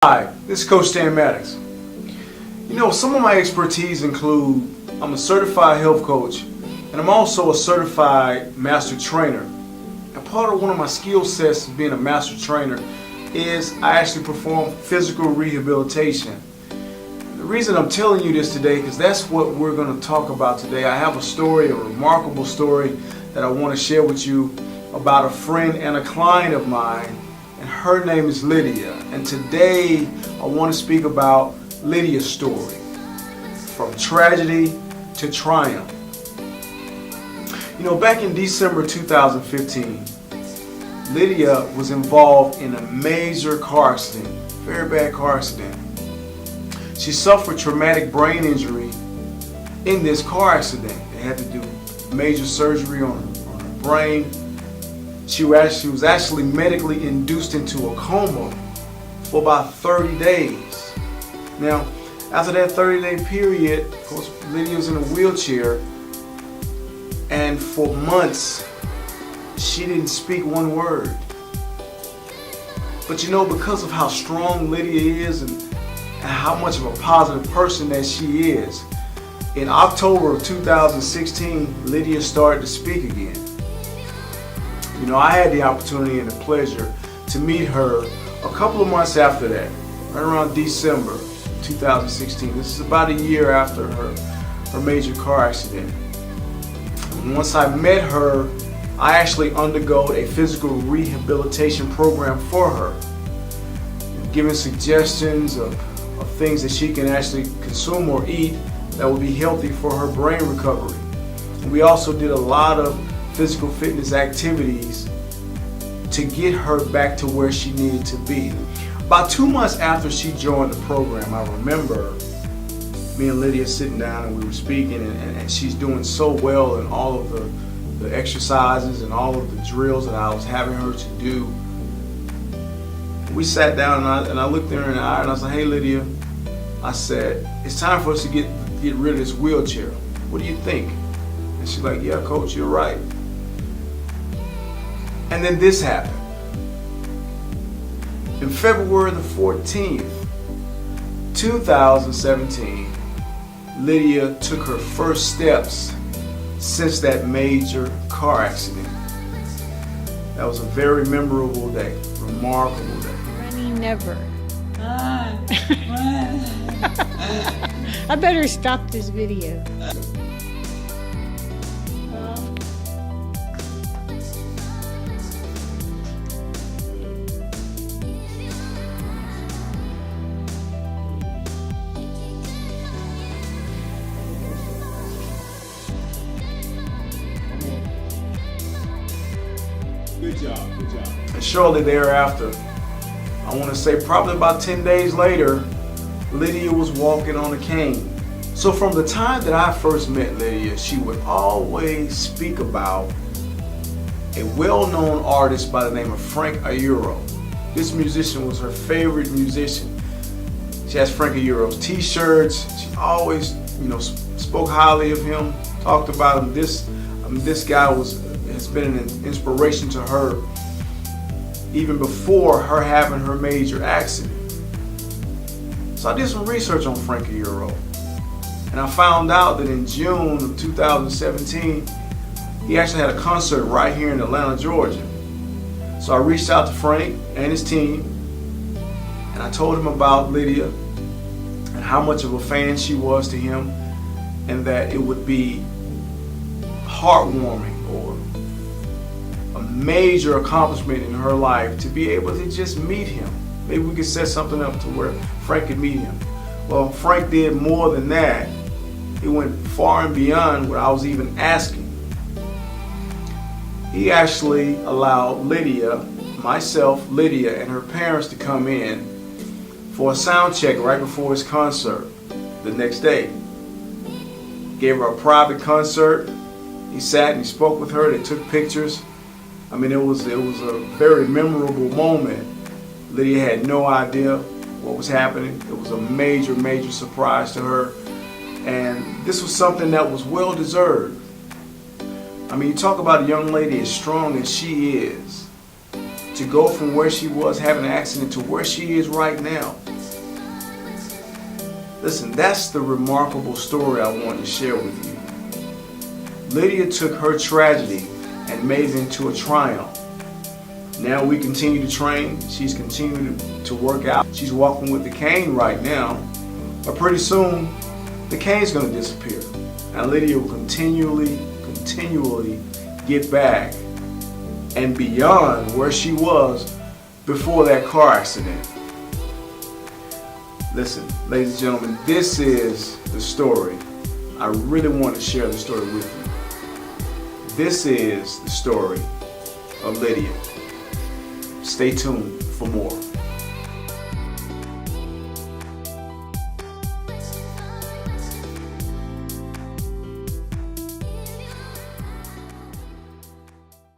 Hi, this is Coach Stan Maddox. You know, some of my expertise include I'm a certified health coach and I'm also a certified master trainer. And part of one of my skill sets of being a master trainer is I actually perform physical rehabilitation. The reason I'm telling you this today because that's what we're going to talk about today. I have a story, a remarkable story that I want to share with you about a friend and a client of mine. And her name is Lydia. And today I want to speak about Lydia's story, from tragedy to triumph. You know, back in December 2015, Lydia was involved in a major car accident, very bad car accident. She suffered traumatic brain injury in this car accident. They had to do major surgery on her brain. She was actually medically induced into a coma for about 30 days. Now, after that 30-day period, of course, Lydia was in a wheelchair, and for months, she didn't speak one word. But you know, because of how strong Lydia is and how much of a positive person that she is, in October of 2016, Lydia started to speak again. You know, I had the opportunity and the pleasure to meet her a couple of months after that, right around December 2016. This is about a year after her major car accident. And once I met her, I actually undergo a physical rehabilitation program for her, giving suggestions of things that she can actually consume or eat that will be healthy for her brain recovery. And we also did a lot of physical fitness activities to get her back to where she needed to be. About 2 months after she joined the program, I remember me and Lydia sitting down and we were speaking, and she's doing so well in all of the exercises and all of the drills that I was having her to do. We sat down and I looked her in the eye and I said, "Hey Lydia," I said, "it's time for us to get rid of this wheelchair. What do you think?" And she's like, "Yeah, Coach, you're right." And then this happened. In February the 14th, 2017, Lydia took her first steps since that major car accident. That was a very memorable day, remarkable day. Running never. I better stop this video. Good job, good job. And shortly thereafter, I want to say probably about 10 days later, Lydia was walking on a cane. So from the time that I first met Lydia, she would always speak about a well-known artist by the name of Frank Ayuro. This musician was her favorite musician. She has Frank Ayuro's t-shirts. She always, spoke highly of him, talked about him. This guy has been an inspiration to her even before her having her major accident. So I did some research on Frank Ayuro, and I found out that in June of 2017, he actually had a concert right here in Atlanta, Georgia. So I reached out to Frank and his team, and I told him about Lydia and how much of a fan she was to him, and that it would be heartwarming or a major accomplishment in her life to be able to just meet him. Maybe we could set something up to where Frank could meet him. Well, Frank did more than that. He went far and beyond what I was even asking. He actually allowed Lydia, and her parents to come in for a sound check right before his concert the next day. Gave her a private concert. He sat and he spoke with her. They took pictures. I mean, it was a very memorable moment. Lydia had no idea what was happening. It was a major, major surprise to her. And this was something that was well deserved. I mean, you talk about a young lady as strong as she is, to go from where she was having an accident to where she is right now. Listen, that's the remarkable story I wanted to share with you. Lydia took her tragedy and made it into a triumph. Now we continue to train. She's continuing to work out. She's walking with the cane right now. But pretty soon, the cane's going to disappear. And Lydia will continually get back and beyond where she was before that car accident. Listen, ladies and gentlemen, this is the story. I really want to share the story with you. This is the story of Lydia. Stay tuned for more.